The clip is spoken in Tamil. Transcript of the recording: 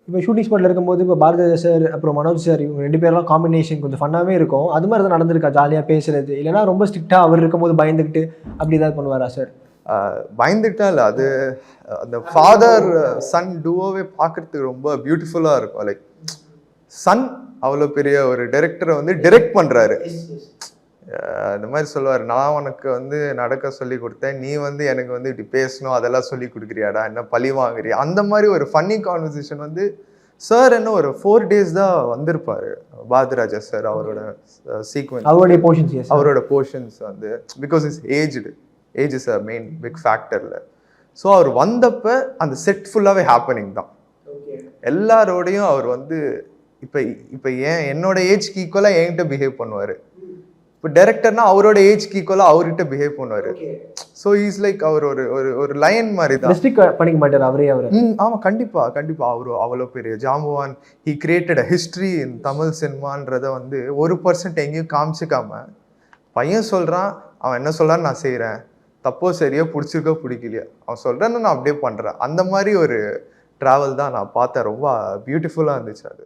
இப்போ ஷூட்டிங் ஸ்பாட்ல இருக்கும்போது இப்போ பாரதிராஜா சார், அப்புறம் மனோஜ் சார் இவங்க 2 பேர்லாம் காம்பினேஷன் கொஞ்சம் ஃபன்னாவே இருக்கும். அது மாரி எதாவது நடந்திருக்கா? ஜாலியா பேசுறது. இல்லன்னா ரொம்ப ஸ்ட்ரிக்ட்டா அவர் இருக்கும்போது பயந்துகிட்டு அப்படி ஏதாவது பண்ணுவாரா சார்? பயந்துட்டா இல்ல. அது அந்த ஃபாதர் சன் டூவோவே பார்க்கறதுக்கு ரொம்ப பியூட்டிஃபுல்லா இருக்கும். லைக் சன் அவ்வளோ பெரிய ஒரு டைரக்டரை வந்து டைரக்ட் பண்றாரு. இந்த மாதிரி சொல்லுவார், நான் உனக்கு வந்து நடக்க சொல்லி கொடுத்தேன், நீ வந்து எனக்கு வந்து இப்படி பேசணும் அதெல்லாம் சொல்லி கொடுக்குறியாடா, என்ன பழி வாங்குறியா, அந்த மாதிரி ஒரு ஃபன்னி கான்வர்சேஷன் வந்து சார் என்ன ஒரு 4 days தான் வந்திருப்பாரு. பாரதிராஜா சார் அவரோட சீக்வன்ஸ், அவரோட போர்ஷன்ஸ் வந்து because is age is a main big ஃபேக்டர்ல. ஸோ அவர் வந்தப்ப அந்த செட் ஃபுல்லாகவே ஹேப்பனிங் தான். எல்லாரோடையும் அவர் வந்து இப்போ இப்போ என்னோட ஏஜ்க்கு ஈக்குவலாக என்கிட்ட பிஹேவ் பண்ணுவார். இப்போ டைரக்டர்னா அவரோட ஏஜ்க்கு ஈக்குவலாக அவர்கிட்ட பிஹேவ் பண்ணுவார். ஸோ இஸ் லைக் அவர் ஒரு ஒரு லயன் மாதிரி தான். பண்ணிக்க மாட்டார் அவரே அவர். ஆமாம், கண்டிப்பாக அவர் அவ்வளோ பெரிய ஜாம்பவான். He created a history in Tamil சினிமான்றதை வந்து 1% எங்கேயும் காமிச்சிக்காம பையன் சொல்கிறான், அவன் என்ன சொல்கிறான்னு நான் செய்கிறேன், தப்போ சரியா பிடிச்சிருக்கோ பிடிக்கலையா, அவன் சொல்கிறேன்னு நான் அப்படியே பண்ணுறேன். அந்த மாதிரி ஒரு ட்ராவல் தான் நான் பார்த்தேன். ரொம்ப பியூட்டிஃபுல்லாக இருந்துச்சு அது.